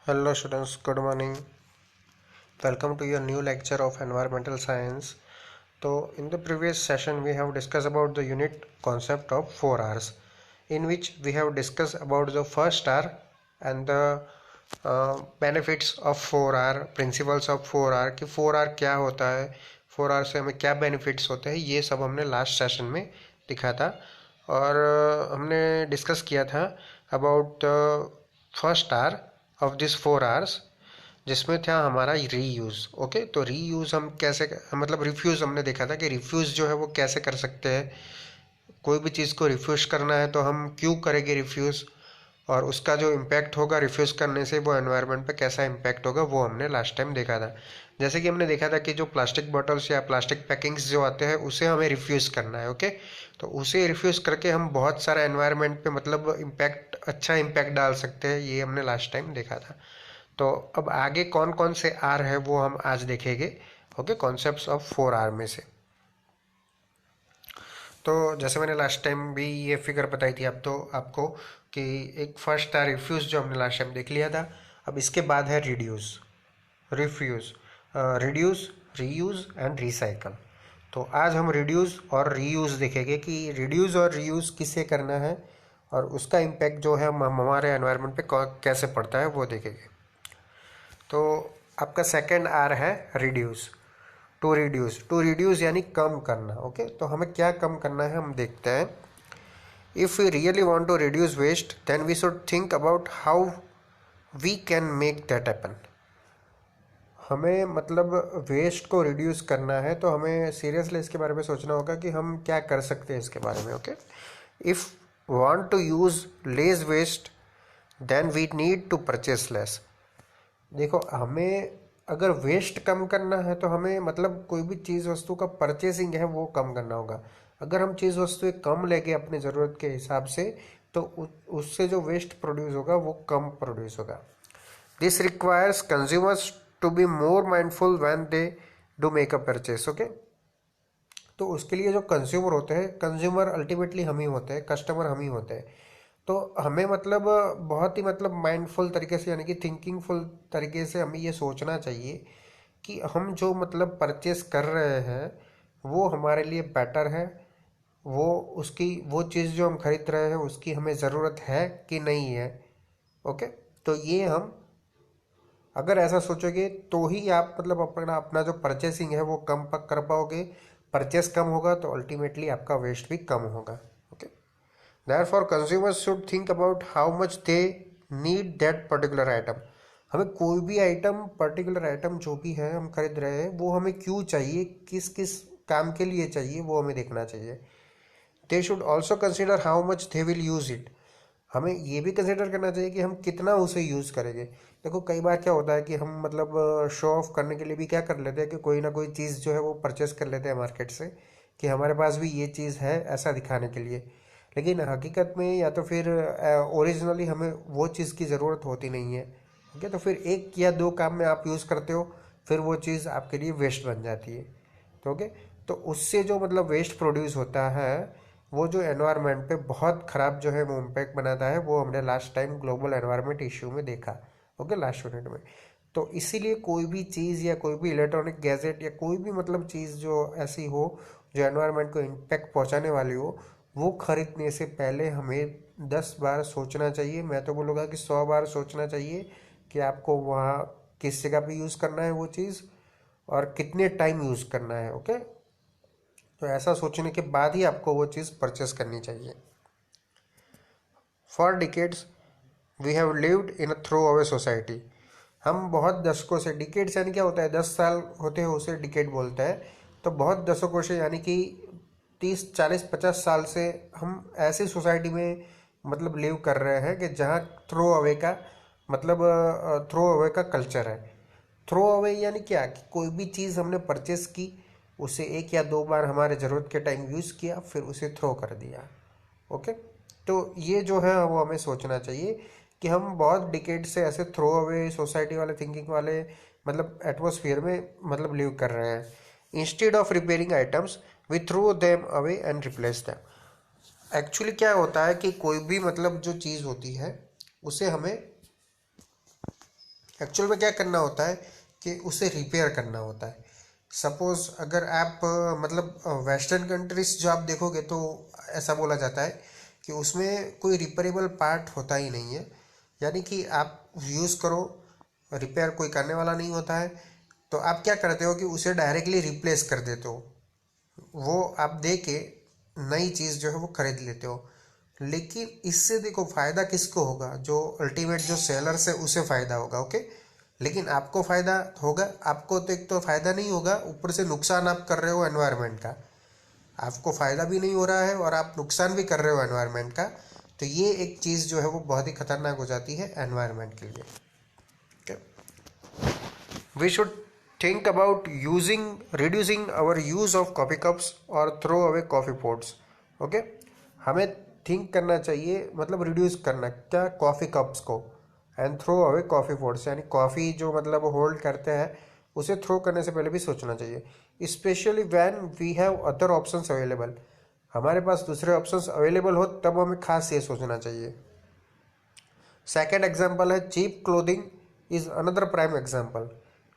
Hello students, good morning. Welcome to your new lecture of environmental science. So in the previous session we have discussed about the unit concept of 4Rs, in which we have discussed about the first R and the benefits of 4R, principles of 4R कि 4R क्या होता है, 4R से हमें क्या benefits होते हैं, ये सब हमने लास्ट सेशन में दिखा था। और हमने डिस्कस किया था about first R of this 4Rs, जिसमें था हमारा रीयूज़। ओके, तो रीयूज़ हम कैसे, मतलब रिफ्यूज़ हमने देखा था कि रिफ्यूज़ जो है वो कैसे कर सकते हैं। कोई भी चीज़ को रिफ्यूज़ करना है तो हम क्यों करेंगे रिफ्यूज़, और उसका जो इम्पैक्ट होगा रिफ्यूज़ करने से वो एनवायरनमेंट पे कैसा इम्पैक्ट होगा, वो हमने लास्ट टाइम देखा था। जैसे कि हमने देखा था कि जो प्लास्टिक बॉटल्स या प्लास्टिक पैकिंग्स जो आते हैं उसे हमें रिफ्यूज़ करना है। ओके, तो उसे रिफ्यूज़ करके हम बहुत सारा एनवायरनमेंट पे मतलब इम्पैक्ट, अच्छा इम्पैक्ट डाल सकते हैं, ये हमने लास्ट टाइम देखा था। तो अब आगे कौन कौन से आर है वो हम आज देखेंगे। ओके, कॉन्सेप्ट्स ऑफ 4R में से। तो जैसे मैंने लास्ट टाइम भी ये फिगर बताई थी अब तो आपको कि एक फर्स्ट था रिफ्यूज़, जो हमने लास्ट टाइम देख लिया था। अब इसके बाद है reduce, refuse, reduce, reuse and recycle. तो आज हम रिड्यूस और रीयूज़ देखेंगे कि रिड्यूस और रीयूज़ किसे करना है और उसका इम्पैक्ट जो है हमारे एनवायरनमेंट पे कैसे पड़ता है वो देखेंगे। तो आपका सेकंड आर है रिड्यूस। टू रिड्यूस यानी कम करना। ओके, तो हमें क्या कम करना है हम देखते हैं। If we really want to reduce waste then we should think about how we can make that happen. हमें मतलब वेस्ट को रिड्यूस करना है तो हमें सीरियसली इसके बारे में सोचना होगा कि हम क्या कर सकते हैं इसके बारे में। Okay, if want to use less waste then we need to purchase less. देखो, हमें अगर वेस्ट कम करना है तो हमें मतलब कोई भी चीज़ वस्तु का परचेसिंग है वो कम करना होगा। अगर हम चीज़ वस्तुएं कम लेंगे अपने ज़रूरत के हिसाब से तो उससे जो वेस्ट प्रोड्यूस होगा वो कम प्रोड्यूस होगा। This requires consumers to be more mindful when they do make a purchase. Okay, तो उसके लिए जो कंज्यूमर होते हैं, कंज्यूमर अल्टीमेटली हम ही होते हैं, कस्टमर हम ही होते हैं। तो हमें मतलब बहुत ही मतलब माइंडफुल तरीके से यानी कि थिंकिंगफुल तरीके से हमें ये सोचना चाहिए कि हम जो मतलब परचेस कर रहे हैं वो हमारे लिए बेटर है, वो उसकी वो चीज़ जो हम खरीद रहे हैं उसकी हमें ज़रूरत है कि नहीं है। ओके, तो ये हम अगर ऐसा सोचोगे तो ही आप मतलब अपना अपना जो परचेसिंग है वो कम कर पाओगे। परचेस कम होगा तो अल्टीमेटली आपका वेस्ट भी कम होगा। Okay, Therefore, consumers should think about how much they need that particular item. हमें कोई भी आइटम, पर्टिकुलर आइटम जो भी है हम खरीद रहे हैं वो हमें क्यों चाहिए, किस किस काम के लिए चाहिए वो हमें देखना चाहिए। They should also consider how much they will use it. हमें ये भी कंसिडर करना चाहिए कि हम कितना उसे यूज़ करेंगे। देखो, कई बार क्या होता है कि हम मतलब शो ऑफ करने के लिए भी क्या कर लेते हैं कि कोई ना कोई चीज़ जो है वो परचेस कर लेते हैं मार्केट से कि हमारे पास भी ये चीज़ है, ऐसा दिखाने के लिए। लेकिन हकीकत में या तो फिर ओरिजिनली हमें वो चीज़ की ज़रूरत होती नहीं है। ठीक है, तो फिर एक या दो काम में आप यूज़ करते हो, फिर वो चीज़ आपके लिए वेस्ट बन जाती है। तो ओके, तो उससे जो मतलब वेस्ट प्रोड्यूस होता है वो जो एनवायरनमेंट पे बहुत ख़राब जो है वो इम्पैक्ट बनाता है, वो हमने last time global environment issue में देखा। ओके, लास्ट यूनिट में। तो इसीलिए कोई भी चीज़ या कोई भी इलेक्ट्रॉनिक गैजेट या कोई भी मतलब चीज़ जो ऐसी हो जो एनवायरनमेंट को इम्पैक्ट पहुंचाने वाली हो, वो खरीदने से पहले हमें 10 बार सोचना चाहिए। मैं तो बोलूँगा कि 100 बार सोचना चाहिए कि आपको वहाँ किस जगह पे यूज़ करना है वो चीज़ और कितने टाइम यूज़ करना है। ओके, तो ऐसा सोचने के बाद ही आपको वो चीज़ परचेस करनी चाहिए। For decades we have lived in a throw away society. हम बहुत दशकों से, डिकेड्स यानी क्या होता है, 10 साल होते हैं उसे डिकेड बोलते हैं। तो बहुत दशकों से यानी कि 30 40 50 साल से हम ऐसी सोसाइटी में मतलब लिव कर रहे हैं कि जहाँ थ्रो अवे का मतलब थ्रो अवे का कल्चर है। थ्रो अवे यानी क्या कि कोई भी चीज़ हमने परचेस की, उसे एक या दो बार हमारे ज़रूरत के टाइम यूज़ किया, फिर उसे थ्रो कर दिया। ओके, तो ये जो है वो हमें सोचना चाहिए कि हम बहुत डिकेड से ऐसे थ्रो अवे सोसाइटी वाले थिंकिंग वाले मतलब एटमोसफियर में मतलब लिव कर रहे हैं। Instead of repairing items we throw them away and replace them. Actually क्या होता है कि कोई भी मतलब जो चीज़ होती है उसे हमें एक्चुअल में क्या करना होता है कि उसे रिपेयर करना होता है। सपोज अगर आप मतलब वेस्टर्न कंट्रीज जो आप देखोगे तो ऐसा बोला जाता है कि उसमें कोई रिपेरेबल पार्ट होता ही नहीं है, यानी कि आप यूज़ करो, रिपेयर कोई करने वाला नहीं होता है, तो आप क्या करते हो कि उसे डायरेक्टली रिप्लेस कर देते हो, वो आप दे के नई चीज़ जो है वो खरीद लेते हो। लेकिन इससे देखो फ़ायदा किसको होगा, जो अल्टीमेट जो सेलर से उसे फ़ायदा होगा, ओके। लेकिन आपको फ़ायदा होगा, आपको तो एक तो फ़ायदा नहीं होगा, ऊपर से नुकसान आप कर रहे हो एनवायरनमेंट का। आपको फ़ायदा भी नहीं हो रहा है और आप नुकसान भी कर रहे हो एनवायरनमेंट का। तो ये एक चीज़ जो है वो बहुत ही खतरनाक हो जाती है एनवायरनमेंट के लिए, okay. We should think about using reducing our use of coffee cups और throw away coffee pots, okay. हमें थिंक करना चाहिए, मतलब रिड्यूस करना क्या, कॉफ़ी कप्स को, and throw away coffee pots, यानी कॉफ़ी जो मतलब होल्ड करते हैं उसे थ्रो करने से पहले भी सोचना चाहिए। Specially when we have other options available, हमारे पास दूसरे ऑप्शंस अवेलेबल हो तब हमें खास ये सोचना चाहिए। सेकेंड एग्जाम्पल है cheap clothing is another prime example.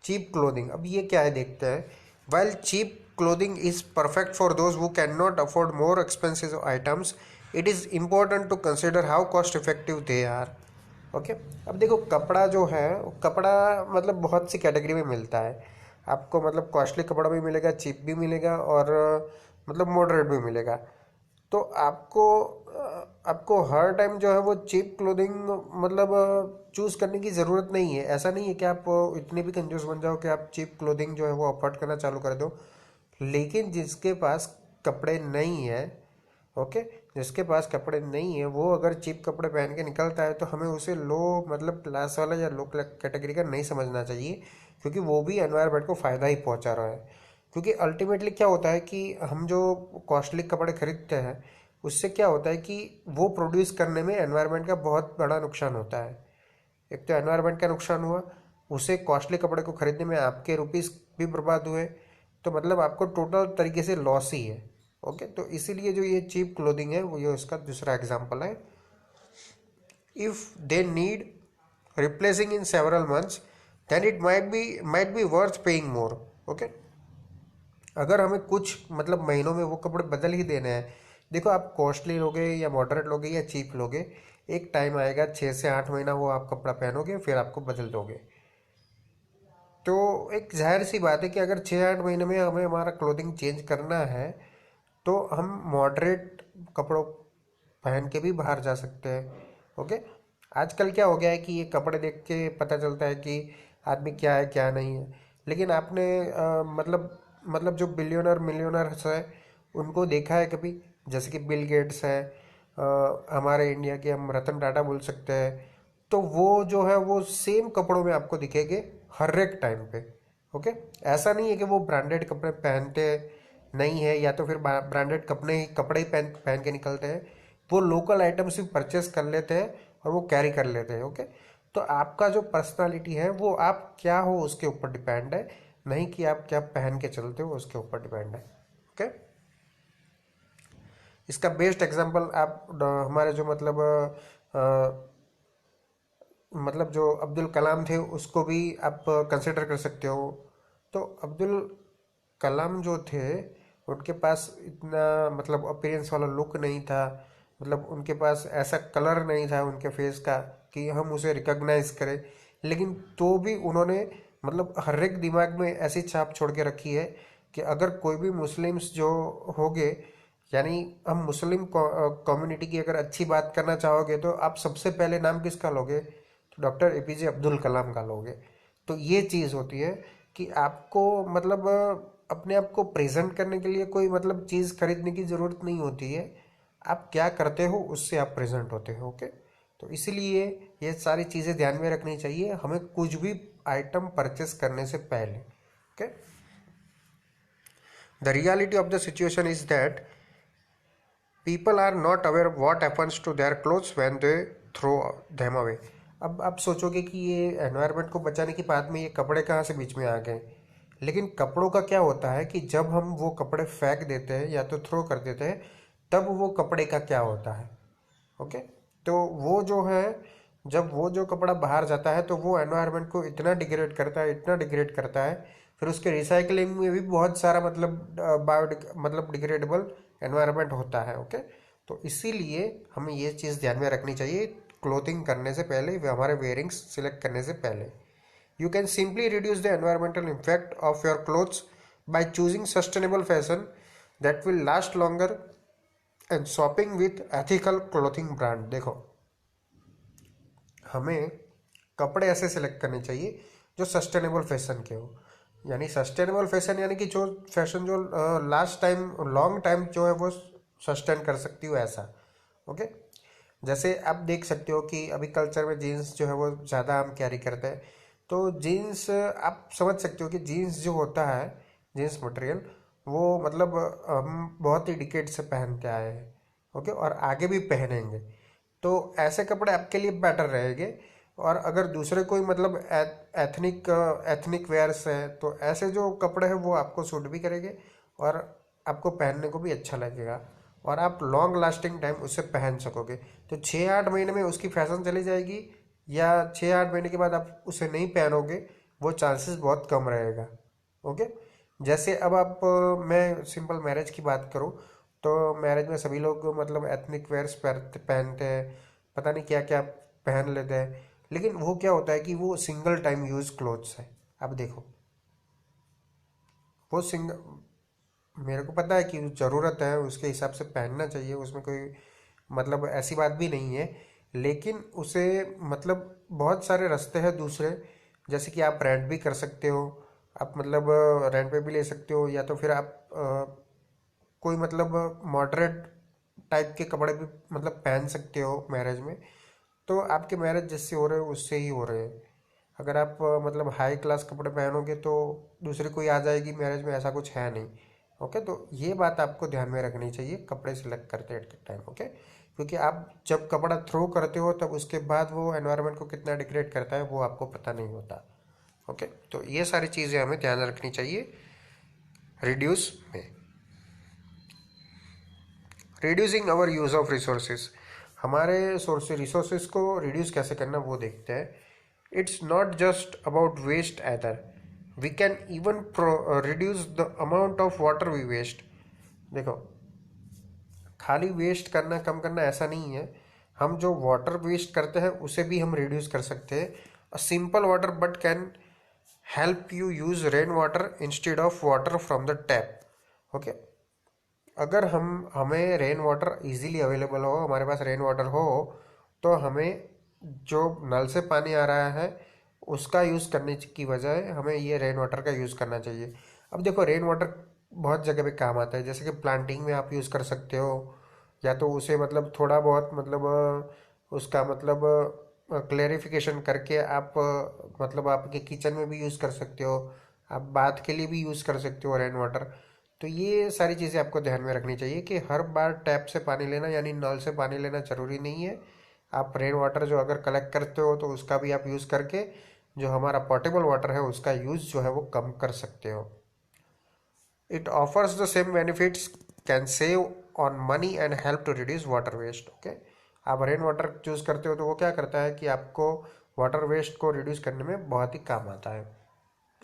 Cheap clothing, अब ये क्या है देखते हैं। While cheap clothing is perfect for those who can not afford more expensive items, it is important to consider how cost effective they are, okay. अब देखो कपड़ा जो है, कपड़ा मतलब बहुत सी कैटेगरी में मिलता है आपको, मतलब कॉस्टली कपड़ा भी मिलेगा, चीप भी मिलेगा, और मतलब मॉडरेट भी मिलेगा। तो आपको हर टाइम जो है वो चीप क्लोथिंग मतलब चूज़ करने की ज़रूरत नहीं है। ऐसा नहीं है कि आप इतने भी कंजूस बन जाओ कि आप चीप क्लोथिंग जो है वो अफोर्ड करना चालू कर दो। लेकिन जिसके पास कपड़े नहीं है, ओके, जिसके पास कपड़े नहीं है वो अगर चीप कपड़े पहन के निकलता है तो हमें उसे लो मतलब क्लास वाला या लो कैटेगरी का नहीं समझना चाहिए, क्योंकि वो भी एनवायरनमेंट को फ़ायदा ही पहुंचा रहा है। क्योंकि अल्टीमेटली क्या होता है कि हम जो कॉस्टली कपड़े खरीदते हैं उससे क्या होता है कि वो प्रोड्यूस करने में एनवायरनमेंट का बहुत बड़ा नुकसान होता है। एक तो एनवायरनमेंट का नुकसान हुआ, उसे कॉस्टली कपड़े को खरीदने में आपके रुपीस भी बर्बाद हुए, तो मतलब आपको टोटल तरीके से लॉस ही है, ओके। तो इसीलिए जो ये चीप क्लोथिंग है वो ये उसका दूसरा एग्जांपल है। If they need replacing in several months then it might be worth paying more, okay. अगर हमें कुछ मतलब महीनों में वो कपड़े बदल ही देने हैं, देखो आप कॉस्टली लोगे या मॉडरेट लोगे या चीप लोगे, एक टाइम आएगा 6 से 8 महीना वो आप कपड़ा पहनोगे फिर आपको बदल दोगे। तो एक जाहिर सी बात है कि अगर 6 8 महीने में हमें हमारा क्लोथिंग चेंज करना है तो हम मॉडरेट कपड़ों पहन के भी बाहर जा सकते हैं, ओके। आजकल क्या हो गया है कि ये कपड़े देख के पता चलता है कि आदमी क्या है क्या नहीं है। लेकिन आपने मतलब जो बिलियनर मिलियनर्स है उनको देखा है कभी, जैसे कि बिल गेट्स है, हमारे इंडिया के हम रतन टाटा बोल सकते हैं। तो वो जो है वो सेम कपड़ों में आपको दिखेंगे हर एक टाइम पे, ओके। ऐसा नहीं है कि वो ब्रांडेड कपड़े पहनते नहीं है या तो फिर ब्रांडेड कपड़े ही पहन पहन के निकलते हैं, वो लोकल आइटम्स भी परचेस कर लेते हैं और वो कैरी कर लेते हैं, ओके। तो आपका जो पर्सनालिटी है वो आप क्या हो उसके ऊपर डिपेंड है, नहीं कि आप क्या पहन के चलते हो उसके ऊपर डिपेंड है, ओके। इसका बेस्ट एग्जांपल आप हमारे जो मतलब जो अब्दुल कलाम थे उसको भी आप कंसिडर कर सकते हो। तो अब्दुल कलाम जो थे उनके पास इतना मतलब अपीयरेंस वाला लुक नहीं था, मतलब उनके पास ऐसा कलर नहीं था उनके फेस का कि हम उसे रिकॉग्नाइज करें। लेकिन तो भी उन्होंने मतलब हर एक दिमाग में ऐसी छाप छोड़ के रखी है कि अगर कोई भी मुस्लिम्स जो होंगे, यानी हम मुस्लिम कम्युनिटी की अगर अच्छी बात करना चाहोगे तो आप सबसे पहले नाम किसका लोगे, तो डॉक्टर एपीजे अब्दुल कलाम का लोगे। तो ये चीज़ होती है कि आपको मतलब अपने आप को प्रेजेंट करने के लिए कोई मतलब चीज़ खरीदने की ज़रूरत नहीं होती है, आप क्या करते हो उससे आप प्रेजेंट होते हो, ओके। तो इसीलिए ये सारी चीज़ें ध्यान में रखनी चाहिए हमें कुछ भी आइटम परचेस करने से पहले, okay. The reality of the situation is that people are not aware what happens to their clothes when they throw them away. अब आप सोचोगे कि ये एनवायरनमेंट को बचाने की बात में ये कपड़े कहाँ से बीच में आ गए, लेकिन कपड़ों का क्या होता है कि जब हम वो कपड़े फेंक देते हैं या तो थ्रो कर देते हैं तब वो कपड़े का क्या होता है, ओके। तो वो जो है जब वो जो कपड़ा बाहर जाता है तो वो एनवायरनमेंट को इतना डिग्रेड करता है, इतना डिग्रेड करता है, फिर उसके रिसाइकलिंग में भी बहुत सारा मतलब मतलब डिग्रेडेबल एनवायरनमेंट होता है। ओके, तो इसीलिए हमें ये चीज़ ध्यान में रखनी चाहिए क्लोथिंग करने से पहले, हमारे वेयरिंग्स सिलेक्ट करने से पहले। You can simply reduce the environmental impact of your clothes by choosing sustainable fashion that will last longer and shopping with ethical clothing brand। देखो, हमें कपड़े ऐसे सिलेक्ट करने चाहिए जो सस्टेनेबल फैशन के हो। यानी सस्टेनेबल फैशन यानी कि जो फैशन जो लास्ट टाइम लॉन्ग टाइम जो है वो सस्टेन कर सकती हो, ऐसा। ओके, जैसे आप देख सकते हो कि अभी कल्चर में जीन्स जो है वो ज़्यादा हम कैरी करते हैं। तो जीन्स आप समझ सकते हो कि जीन्स जो होता है, जीन्स मटेरियल, वो मतलब हम बहुत ही डिकेड से पहनते आए हैं। ओके, और आगे भी पहनेंगे। तो ऐसे कपड़े आपके लिए बेटर रहेंगे। और अगर दूसरे कोई मतलब एथनिक वेयर्स है तो ऐसे जो कपड़े हैं वो आपको सूट भी करेंगे और आपको पहनने को भी अच्छा लगेगा और आप लॉन्ग लास्टिंग टाइम उसे पहन सकोगे। तो 6-8 महीने में उसकी फैशन चली जाएगी या 6-8 महीने के बाद आप उसे नहीं पहनोगे, वो चांसेस बहुत कम रहेगा। ओके, जैसे अब आप मैं सिंपल मैरिज की बात करूँ तो मैरिज में सभी लोग मतलब एथनिक वेयर्स पहनते हैं, पता नहीं क्या क्या पहन लेते हैं, लेकिन वो क्या होता है कि वो सिंगल टाइम यूज क्लोथ्स है। अब देखो, वो सिंगल, मेरे को पता है कि ज़रूरत है उसके हिसाब से पहनना चाहिए, उसमें कोई मतलब ऐसी बात भी नहीं है, लेकिन उसे मतलब बहुत सारे रास्ते हैं दूसरे, जैसे कि आप रेंट भी कर सकते हो, आप मतलब रेंट पे भी ले सकते हो, या तो फिर आप कोई मतलब मॉडरेट टाइप के कपड़े भी मतलब पहन सकते हो मैरिज में। तो आपके मैरिज जिससे हो रहे हो उससे ही हो रहे हैं। अगर आप मतलब हाई क्लास कपड़े पहनोगे तो दूसरी कोई आ जाएगी मैरिज में, ऐसा कुछ है नहीं। ओके, तो ये बात आपको ध्यान में रखनी चाहिए कपड़े सिलेक्ट करते टाइम। ओके, क्योंकि आप जब कपड़ा थ्रो करते हो तब उसके बाद वो एनवायरनमेंट को कितना डिग्रेड करता है वो आपको पता नहीं होता। ओके, तो ये सारी चीज़ें हमें ध्यान रखनी चाहिए रिड्यूस में। Reducing our use of resources, हमारे रिसोर्सेज को रिड्यूस कैसे करना वो देखते हैं। It's not just about waste either, we can even reduce the amount of water we waste. देखो, खाली वेस्ट करना कम करना ऐसा नहीं है, हम जो वाटर वेस्ट करते हैं उसे भी हम रिड्यूस कर सकते हैं। A simple water but can help you use rain water instead of water from the tap. Okay, अगर हमें रेन वाटर इजीली अवेलेबल हो, हमारे पास रेन वाटर हो, तो हमें जो नल से पानी आ रहा है उसका यूज़ करने की बजाय हमें ये रेन वाटर का यूज़ करना चाहिए। अब देखो, रेन वाटर बहुत जगह पे काम आता है, जैसे कि प्लांटिंग में आप यूज़ कर सकते हो, या तो उसे मतलब थोड़ा बहुत मतलब उसका मतलब क्लेरिफिकेशन करके आप मतलब आपके किचन में भी यूज़ कर सकते हो, आप बाथ के लिए भी यूज़ कर सकते हो रेन वाटर। तो ये सारी चीज़ें आपको ध्यान में रखनी चाहिए कि हर बार टैप से पानी लेना यानी नल से पानी लेना ज़रूरी नहीं है। आप रेन वाटर जो अगर कलेक्ट करते हो तो उसका भी आप यूज़ करके जो हमारा पोर्टेबल वाटर है उसका यूज़ जो है वो कम कर सकते हो। It offers the same benefits, can save on money and help to reduce water waste. Okay, आप रेन वाटर चूज़ करते हो तो वो क्या करता है कि आपको वाटर वेस्ट को रिड्यूस करने में बहुत ही काम आता है।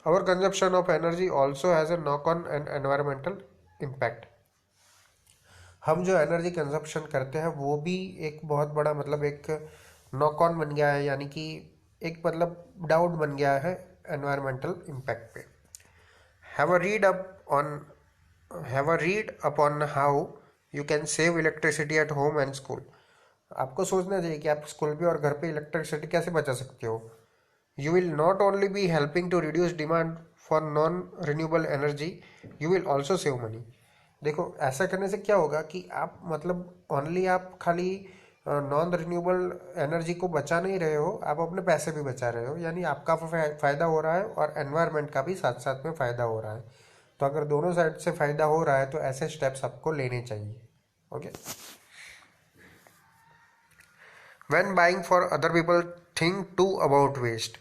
Our consumption of energy also has a knock-on and environmental impact। हम जो एनर्जी कंजप्शन करते हैं वो भी एक बहुत बड़ा मतलब एक नॉक ऑन बन गया है, यानी कि एक मतलब डाउट बन गया है एनवायरमेंटल इम्पैक्ट पे। Have a read up on have a read upon how you can save electricity at home and school. आपको सोचना चाहिए कि आप स्कूल पे और घर पे इलेक्ट्रिसिटी कैसे बचा सकते हो। You will not only be helping to reduce demand for non-renewable energy, you will also save money। देखो, ऐसा करने से क्या होगा कि आप मतलब ओनली आप खाली नॉन रिन्यूएबल एनर्जी को बचा नहीं रहे हो, आप अपने पैसे भी बचा रहे हो, यानी आपका फ़ायदा हो रहा है और एनवायरनमेंट का भी साथ साथ में फ़ायदा हो रहा है। तो अगर दोनों साइड से फ़ायदा हो रहा है तो ऐसे स्टेप्स आपको लेने चाहिए। Okay, when buying for other people think too about waste.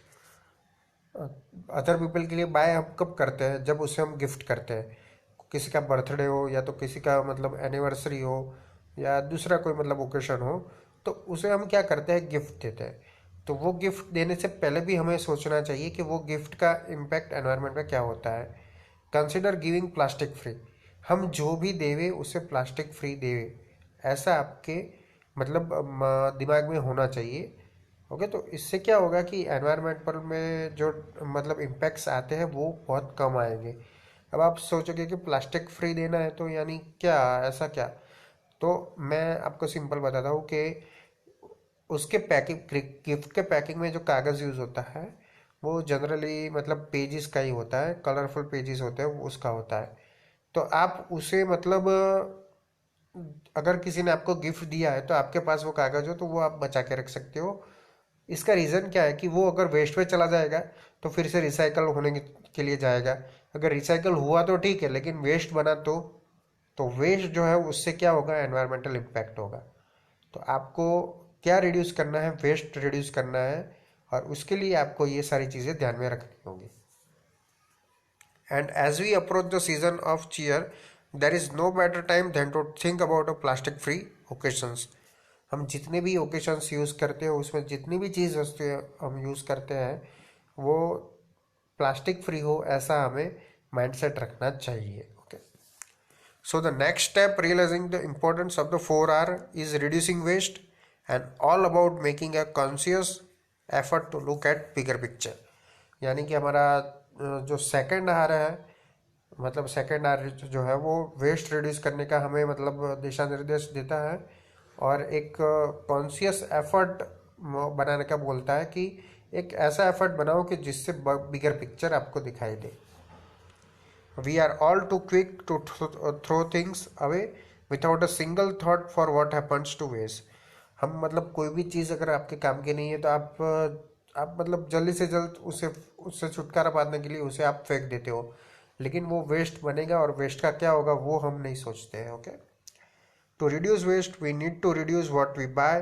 Other people के लिए बाय हम कब करते हैं, जब उसे हम गिफ्ट करते हैं। किसी का बर्थडे हो या तो किसी का मतलब एनिवर्सरी हो या दूसरा कोई मतलब ओकेशन हो, तो उसे हम क्या करते हैं, गिफ्ट देते हैं। तो वो गिफ्ट देने से पहले भी हमें सोचना चाहिए कि वो गिफ्ट का इम्पैक्ट एनवायरनमेंट पे क्या होता है। कंसिडर गिविंग प्लास्टिक फ्री, हम जो भी देवे उसे प्लास्टिक फ्री देवे, ऐसा आपके मतलब दिमाग में होना चाहिए। ओके, तो इससे क्या होगा कि एनवायरनमेंट पर में जो मतलब इम्पैक्ट्स आते हैं वो बहुत कम आएंगे। अब आप सोचोगे कि प्लास्टिक फ्री देना है तो यानी क्या, ऐसा क्या? तो मैं आपको सिंपल बताता हूँ कि उसके पैकिंग, गिफ्ट के पैकिंग में जो कागज़ यूज़ होता है वो जनरली मतलब पेजेस का ही होता है, कलरफुल पेजेस होते हैं, वो उसका होता है। तो आप उसे मतलब अगर किसी ने आपको गिफ्ट दिया है तो आपके पास वो कागज़ हो तो वो आप बचा के रख सकते हो। इसका रीज़न क्या है कि वो अगर वेस्ट में चला जाएगा तो फिर से रिसाइकल होने के लिए जाएगा। अगर रिसाइकल हुआ तो ठीक है, लेकिन वेस्ट बना तो वेस्ट जो है उससे क्या होगा, एनवायरमेंटल इम्पैक्ट होगा। तो आपको क्या रिड्यूस करना है, वेस्ट रिड्यूस करना है, और उसके लिए आपको ये सारी चीज़ें ध्यान में रखनी होगी। And as we approach the season of cheer, there is no better time than to think about a plastic free occasions. हम जितने भी ओकेशंस यूज़ करते हैं उसमें जितनी भी चीज़ वस्तुएं हम यूज़ करते हैं वो प्लास्टिक फ्री हो, ऐसा हमें माइंडसेट रखना चाहिए। Okay, so the next step realizing the importance of the 4R is reducing waste and all about making a conscious effort to look at bigger picture. यानी कि हमारा जो सेकंड आर है, मतलब सेकंड आर जो है वो वेस्ट रिड्यूस करने का हमें मतलब दिशा निर्देश देता है, और एक कॉन्शियस एफर्ट बनाने का बोलता है कि एक ऐसा एफर्ट बनाओ कि जिससे बिगर पिक्चर आपको दिखाई दे। We are all too quick to throw things away without a single thought for what happens to waste. हम मतलब कोई भी चीज़ अगर आपके काम की नहीं है तो आप मतलब जल्दी से जल्द उसे उससे छुटकारा पाने के लिए उसे आप फेंक देते हो, लेकिन वो वेस्ट बनेगा और वेस्ट का क्या होगा वो हम नहीं सोचते हैं। Okay, to reduce waste, we need to reduce what we buy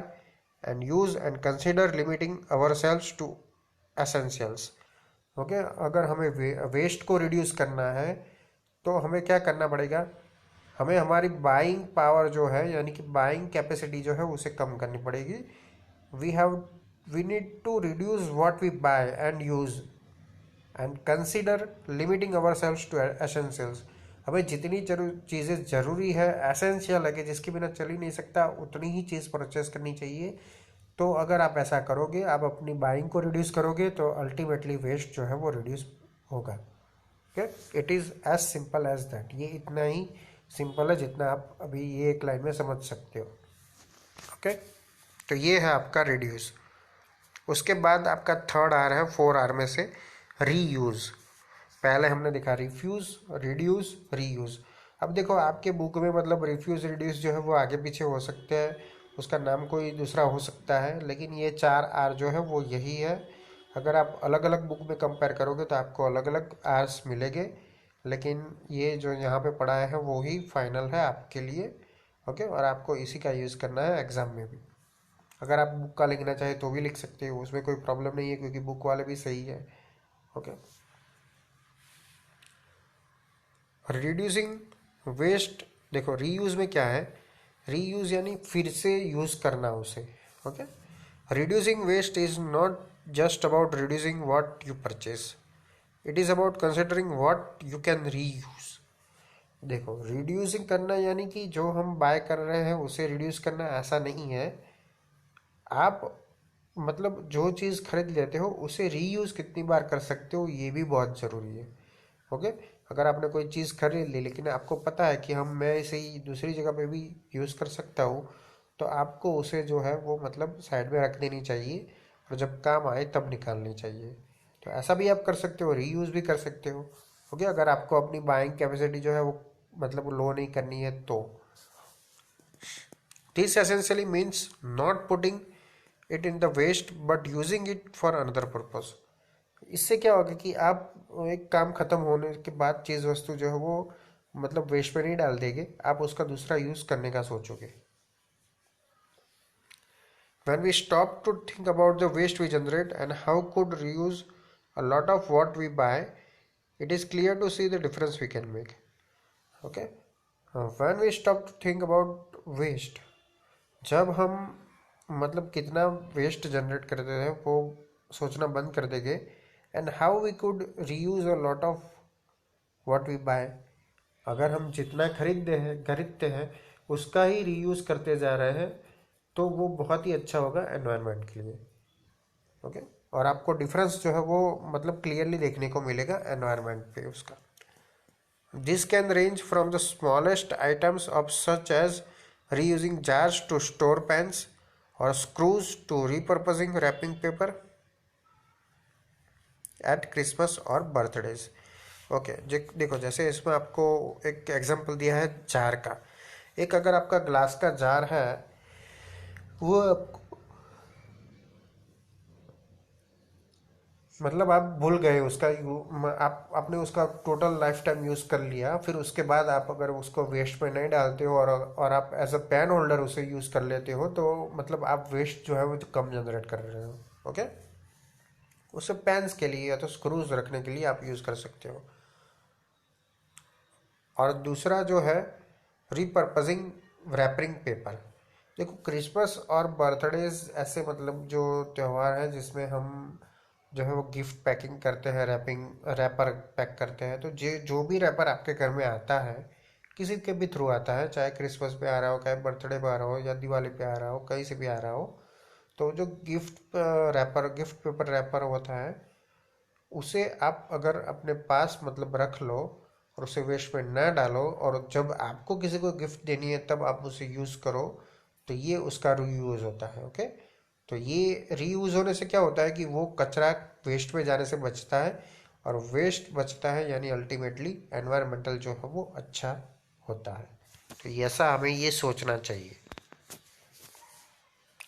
and use and consider limiting ourselves to essentials. Okay, अगर हमें वेस्ट को रिड्यूस करना है तो हमें क्या करना पड़ेगा, हमें हमारी बाइंग पावर जो है यानी कि बाइंग कैपेसिटी जो है उसे कम करनी पड़ेगी। We have we need to reduce what we buy and use and consider limiting our sales to essentials. हमें जितनी चीज़ें ज़रूरी है, एसेंशियल है कि जिसके बिना चल ही नहीं सकता, उतनी ही चीज़ परचेस करनी चाहिए। तो अगर आप ऐसा करोगे, आप अपनी बाइंग को रिड्यूस करोगे तो अल्टीमेटली वेस्ट जो है वो रिड्यूस होगा। Okay, it is as simple as that. ये इतना ही सिंपल है जितना आप अभी ये एक लाइन में समझ सकते हो। ओके, तो ये है आपका रिड्यूस। उसके बाद आपका थर्ड आर है 4R में से रीयूज़। पहले हमने देखा रिफ्यूज़, रिड्यूस, रीयूज़। अब देखो आपके बुक में मतलब रिफ्यूज़ रिड्यूस जो है वो आगे पीछे हो सकते हैं, उसका नाम कोई दूसरा हो सकता है, लेकिन ये 4R जो है वो यही है। अगर आप अलग अलग बुक में कंपेयर करोगे तो आपको अलग अलग आर्स मिलेंगे, लेकिन ये जो यहाँ पे पढ़ा है वो ही फाइनल है आपके लिए। ओके, और आपको इसी का यूज़ करना है एग्ज़ाम में भी। अगर आप बुक का लिखना चाहे तो भी लिख सकते हो, उसमें कोई प्रॉब्लम नहीं है क्योंकि बुक वाले भी सही है। ओके, रिड्यूसिंग वेस्ट, देखो रीयूज में क्या है, रीयूज यानी फिर से यूज करना उसे। Okay, reducing waste is not just about reducing what you purchase, it is about considering what you can reuse. देखो रिड्यूसिंग करना यानी कि जो हम बाय कर रहे हैं उसे रिड्यूस करना, ऐसा नहीं है। आप मतलब जो चीज़ खरीद लेते हो उसे रीयूज़ कितनी बार कर सकते हो ये भी बहुत ज़रूरी है। ओके, अगर आपने कोई चीज़ खरीद ली लेकिन आपको पता है कि मैं इसे ही दूसरी जगह पे भी यूज़ कर सकता हूँ, तो आपको उसे जो है वो मतलब साइड में रख देनी चाहिए और जब काम आए तब निकालनी चाहिए। तो ऐसा भी आप कर सकते हो, रीयूज़ भी कर सकते हो। ओके, अगर आपको अपनी बाइंग कैपेसिटी जो है वो मतलब लो नहीं करनी है तो। This essentially means not putting it in the waste but using it for another purpose. इससे क्या होगा कि आप एक काम खत्म होने के बाद चीज़ वस्तु जो है वो मतलब वेस्ट में नहीं डाल देंगे, आप उसका दूसरा यूज़ करने का सोचोगे। When we stop to think about the waste we generate and how could reuse a lot of what we buy, it is clear to see the difference we can make. Okay, when we stop to think about waste, जब हम मतलब कितना waste generate करते हैं वो सोचना बंद कर देंगे, and how we could reuse a lot of what we buy. अगर हम जितना खरीदते हैं उसका ही रीयूज करते जा रहे हैं तो वो बहुत ही अच्छा होगा एनवायरनमेंट के लिए। ओके, और आपको डिफरेंस जो है वो मतलब क्लियरली देखने को मिलेगा एनवायरनमेंट पे उसका। This can range from the smallest items of such as reusing jars to store pens और screws to repurposing wrapping paper at Christmas और बर्थडेज। ओके, देखो जैसे इसमें आपको एक एग्जांपल दिया है जार का। एक अगर आपका ग्लास का जार है, वो मतलब आप भूल गए उसका आप आपने उसका टोटल लाइफ टाइम यूज़ कर लिया, फिर उसके बाद आप अगर उसको वेस्ट में नहीं डालते हो और आप एज अ पेन होल्डर उसे यूज़ कर लेते हो, तो मतलब आप वेस्ट जो है वो कम जनरेट कर रहे हो। ओके, उसे पेन्स के लिए या तो स्क्रूज रखने के लिए आप यूज़ कर सकते हो। और दूसरा जो है रीपर्पजिंग रैपिंग पेपर। देखो क्रिसमस और बर्थडेज ऐसे मतलब जो त्यौहार है जिसमें हम जो है वो गिफ्ट पैकिंग करते हैं, रैपर पैक करते हैं। तो जो भी रैपर आपके घर में आता है, किसी के भी थ्रू आता है, चाहे क्रिसमस पे आ रहा हो, चाहे बर्थडे पे आ रहा हो, या दिवाली पे आ रहा हो, कहीं से भी आ रहा हो, तो जो गिफ्ट पेपर रैपर होता है उसे आप अगर अपने पास मतलब रख लो और उसे वेस्ट में ना डालो, और जब आपको किसी को गिफ्ट देनी है तब आप उसे यूज़ करो, तो ये उसका रीयूज़ होता है। ओके, तो ये रीयूज़ होने से क्या होता है कि वो कचरा वेस्ट में जाने से बचता है, और वेस्ट बचता है यानी अल्टीमेटली एनवायरमेंटल जो है वो अच्छा होता है। तो ऐसा हमें ये सोचना चाहिए।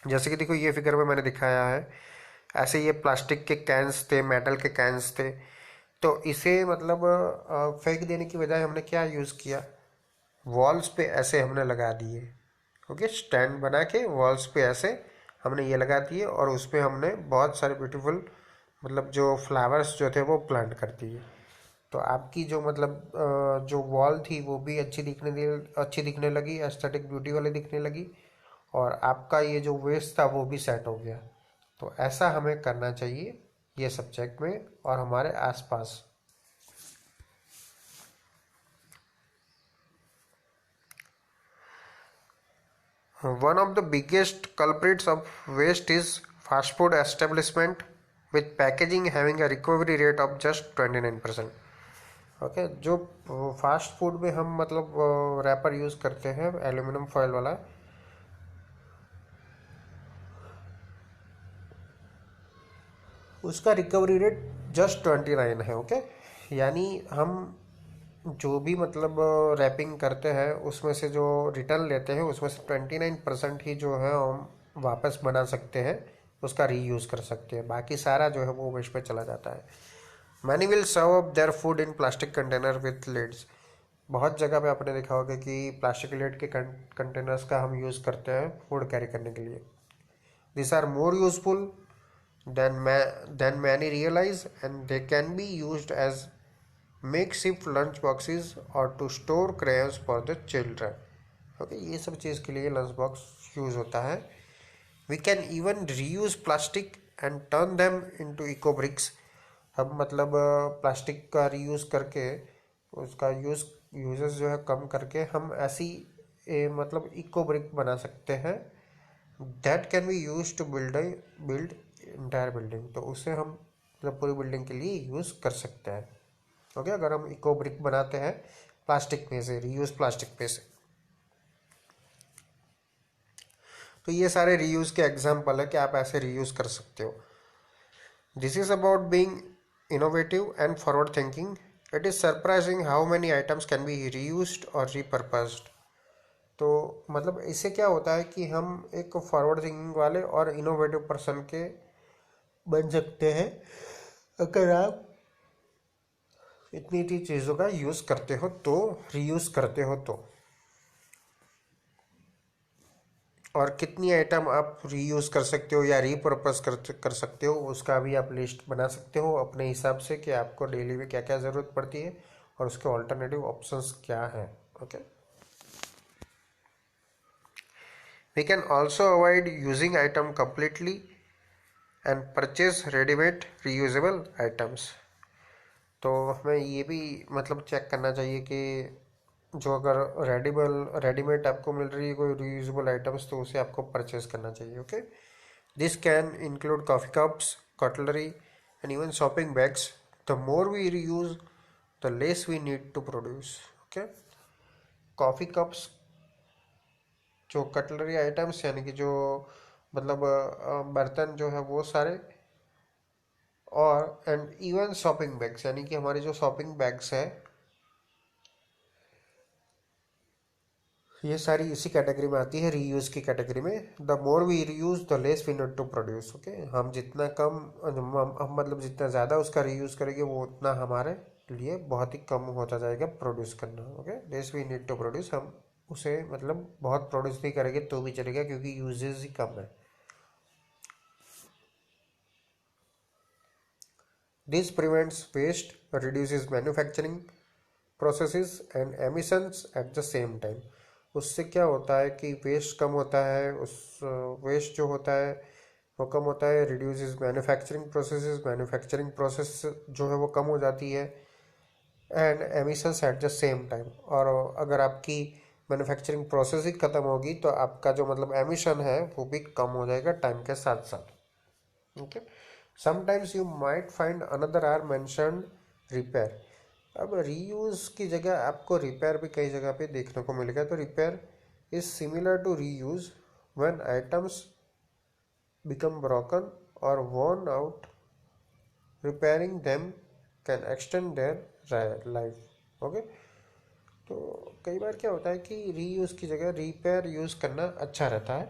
जैसे कि देखो ये फिगर में मैंने दिखाया है, ऐसे ये प्लास्टिक के कैंस थे, मेटल के कैंस थे, तो इसे मतलब फेंक देने की बजाय हमने क्या यूज़ किया, वॉल्स पे ऐसे हमने लगा दिए। ओके, स्टैंड बना के वॉल्स पे ऐसे हमने ये लगा दिए, और उस पर हमने बहुत सारे ब्यूटीफुल मतलब जो फ्लावर्स जो थे वो प्लांट कर दिए। तो आपकी जो मतलब जो वॉल थी वो भी अच्छी दिखने लगी, एस्थेटिक ब्यूटी वाली दिखने लगी, और आपका ये जो वेस्ट था वो भी सेट हो गया। तो ऐसा हमें करना चाहिए ये सब्जेक्ट में और हमारे आसपास। One of the biggest culprits of waste is fast food establishment with packaging having a recovery rate of just 29%. Okay, जो फास्ट फूड में हम मतलब रैपर यूज़ करते हैं एल्यूमिनियम फॉयल वाला, उसका रिकवरी रेट जस्ट 29 है। ओके, यानी हम जो भी मतलब रैपिंग करते हैं उसमें से जो रिटर्न लेते हैं उसमें से 29% ही जो है हम वापस बना सकते हैं, उसका रीयूज़ कर सकते हैं, बाकी सारा जो है वो वेस्ट पे चला जाता है। Many will serve up their food in plastic container with lids. बहुत जगह पे आपने देखा होगा कि प्लास्टिक लिड के कंटेनर्स का हम यूज़ करते हैं फूड कैरी करने के लिए। This are more useful than many realize, and they can be used as makeshift lunch boxes or to store crayons for the children. Okay, ये सब चीज़ के लिए लंच बॉक्स यूज़ होता है। We can even reuse plastic and turn them into eco bricks. हम मतलब plastic का reuse करके उसका यूजेस जो है कम करके हम ऐसी मतलब इको ब्रिक बना सकते हैं, that can be use to build entire building. तो उसे हम मतलब पूरी बिल्डिंग के लिए यूज़ कर सकते हैं। ओके, अगर हम इको ब्रिक बनाते हैं प्लास्टिक में से, रीयूज प्लास्टिक में से। तो ये सारे रीयूज के एग्जाम्पल है कि आप ऐसे रीयूज कर सकते हो। This is about being innovative and forward thinking. It is surprising how many items can be reused और रीपर्पस्ड। तो मतलब इससे क्या होता है कि हम एक फॉरवर्ड थिंकिंग वाले और इनोवेटिव पर्सन के बन सकते हैं अगर आप इतनी इतनी चीज़ों का यूज़ करते हो, तो रीयूज़ करते हो तो। और कितनी आइटम आप रीयूज़ कर सकते हो या रीपर्पस कर सकते हो, उसका भी आप लिस्ट बना सकते हो अपने हिसाब से कि आपको डेली में क्या क्या ज़रूरत पड़ती है और उसके ऑल्टरनेटिव ऑप्शंस क्या हैं। Okay, We can also avoid using item completely and purchase ready-made reusable items. तो हमें ये भी मतलब चेक करना चाहिए कि जो अगर रेडीमेड आपको मिल रही है कोई रीयूजेबल आइटम्स तो उसे आपको परचेज करना चाहिए. Okay, this can include coffee cups, cutlery and even shopping bags. The more we reuse the less we need to produce. Okay, coffee cups, जो कटलरी आइटम्स यानी कि जो मतलब बर्तन जो है वो सारे, और एंड इवन शॉपिंग बैग्स यानी कि हमारे जो शॉपिंग बैग्स हैं ये सारी इसी कैटेगरी में आती है, रीयूज की कैटेगरी में. The more we reuse the less we need to produce. Okay, हम जितना कम हम मतलब जितना ज़्यादा उसका रीयूज करेंगे वो उतना हमारे लिए बहुत ही कम होता जाएगा प्रोड्यूस करना. Okay, less we need to produce, हम उसे मतलब बहुत प्रोड्यूस नहीं करेंगे तो भी चलेगा क्योंकि यूजेज ही कम है. This prevents waste, reduces manufacturing processes and emissions at the same time. उससे क्या होता है कि वेस्ट कम होता है, उस वेस्ट जो होता है वो कम होता है. रिड्यूसेस मैन्युफैक्चरिंग प्रोसेस जो है वो कम हो जाती है. And emissions at the same time, और अगर आपकी मैन्युफैक्चरिंग प्रोसेस ही ख़त्म होगी तो आपका जो मतलब एमिशन है वो भी कम हो जाएगा टाइम के साथ साथ. Okay, sometimes you might find another are mentioned repair. अब रीयूज की जगह आपको रिपेयर भी कई जगह पे देखने को मिलेगा. तो repair is similar to reuse when items become broken और worn out. Repairing them can extend their life. Okay, तो कई बार क्या होता है कि रीयूज की जगह रिपेयर यूज करना अच्छा रहता है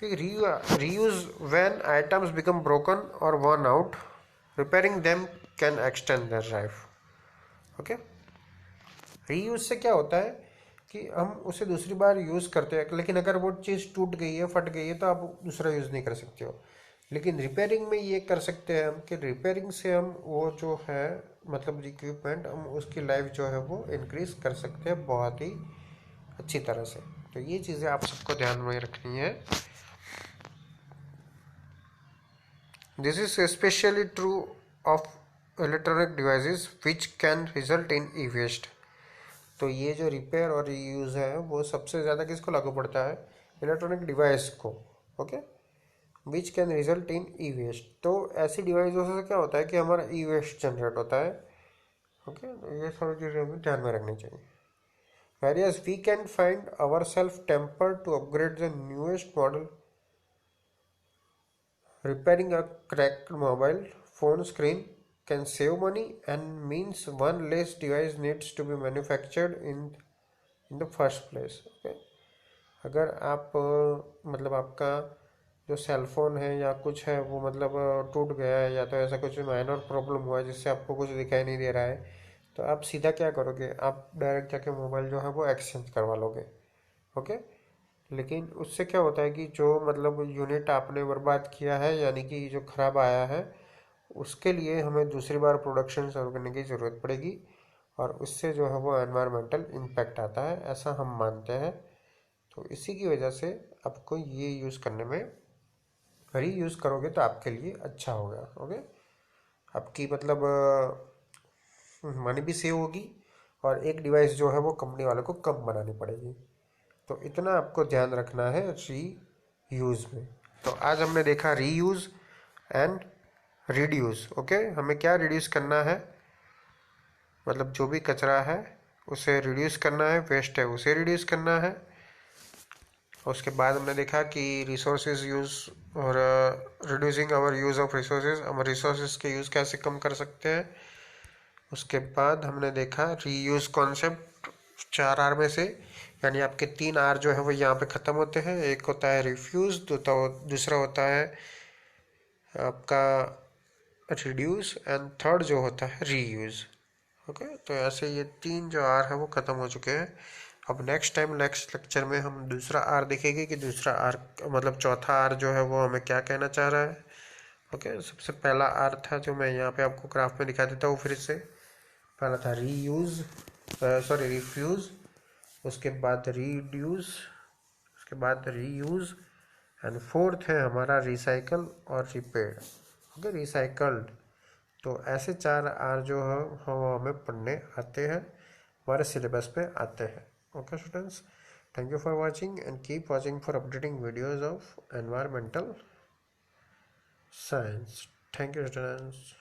कि reuse when items become broken और worn out, repairing them can extend their life. Okay, reuse से क्या होता है कि हम उसे दूसरी बार यूज़ करते हैं, लेकिन अगर वो चीज़ टूट गई है, फट गई है तो आप दूसरा यूज़ नहीं कर सकते हो. लेकिन रिपेयरिंग में ये कर सकते हैं हम कि रिपेयरिंग से हम वो जो है मतलब इक्विपमेंट हम उसकी लाइफ जो है वो इंक्रीज कर सकते हैं बहुत ही अच्छी तरह से. तो ये चीज़ें आप सबको ध्यान में रखनी है. This is specially true of electronic devices which can result in e waste. तो ये जो रिपेयर और रीयूज़ है वो सबसे ज़्यादा किसको लागू पड़ता है? इलेक्ट्रॉनिक डिवाइस को. Okay, which can result in e waste. तो ऐसी डिवाइसों से क्या होता है कि हमारा ई वेस्ट जनरेट होता है. ओके, ये सारी चीज़ें हमें ध्यान में रखनी चाहिए. Various we can find our self temper to upgrade the newest model. Repairing a cracked mobile phone screen can save money and means one less device needs to be manufactured in the first place. Okay, अगर आप मतलब आपका जो cell phone है या कुछ है वो मतलब टूट गया है या तो ऐसा कुछ माइनर प्रॉब्लम हुआ है जिससे आपको कुछ दिखाई नहीं दे रहा है तो आप सीधा क्या करोगे, आप डायरेक्ट जाके मोबाइल जो है वो एक्सचेंज करवा लोगे. ओके, लेकिन उससे क्या होता है कि जो मतलब यूनिट आपने बर्बाद किया है यानी कि जो ख़राब आया है उसके लिए हमें दूसरी बार प्रोडक्शन शुरू करने की ज़रूरत पड़ेगी और उससे जो है वो एनवायरमेंटल इम्पैक्ट आता है, ऐसा हम मानते हैं. तो इसी की वजह से आपको ये यूज़ करने में री यूज़ करोगे तो आपके लिए अच्छा होगा. ओके, आपकी मतलब मनी भी सेव होगी और एक डिवाइस जो है वो कंपनी वालों को कम बनानी पड़ेगी. तो इतना आपको ध्यान रखना है री यूज़ में. तो आज हमने देखा री यूज़ एंड रिड्यूस. ओके, हमें क्या रिड्यूस करना है, मतलब जो भी कचरा है उसे रिड्यूस करना है, वेस्ट है उसे रिड्यूस करना है. उसके बाद हमने देखा कि रिसोर्सेज यूज़ और reducing our use of resources, हम रिसोर्सेज के यूज़ कैसे कम कर सकते हैं. उसके बाद हमने देखा रीयूज़ कॉन्सेप्ट 4 आर में से, यानी आपके 3 आर जो है वो यहाँ पे ख़त्म होते हैं. एक होता है रिफ्यूज़, दूसरा होता है आपका रिड्यूस एंड थर्ड जो होता है रीयूज़. ओके, तो ऐसे ये 3 जो आर है वो ख़त्म हो चुके हैं. अब नेक्स्ट लेक्चर में हम दूसरा आर देखेंगे कि दूसरा आर मतलब चौथा आर जो है वो हमें क्या कहना चाह रहा है. ओके, सबसे पहला आर था जो मैं यहाँ पे आपको ग्राफ में दिखा देता हूँ फिर से. पहला था रिफ्यूज़, उसके बाद रीड्यूस, उसके बाद रीयूज़, एंड फोर्थ है हमारा रिसाइकल और रिपेयर। Okay, recycled. तो ऐसे 4 आर जो है वो हमें पढ़ने आते हैं, हमारे सिलेबस पे आते हैं। Okay students, thank you for watching and keep watching for updating videos of environmental science. Thank you students.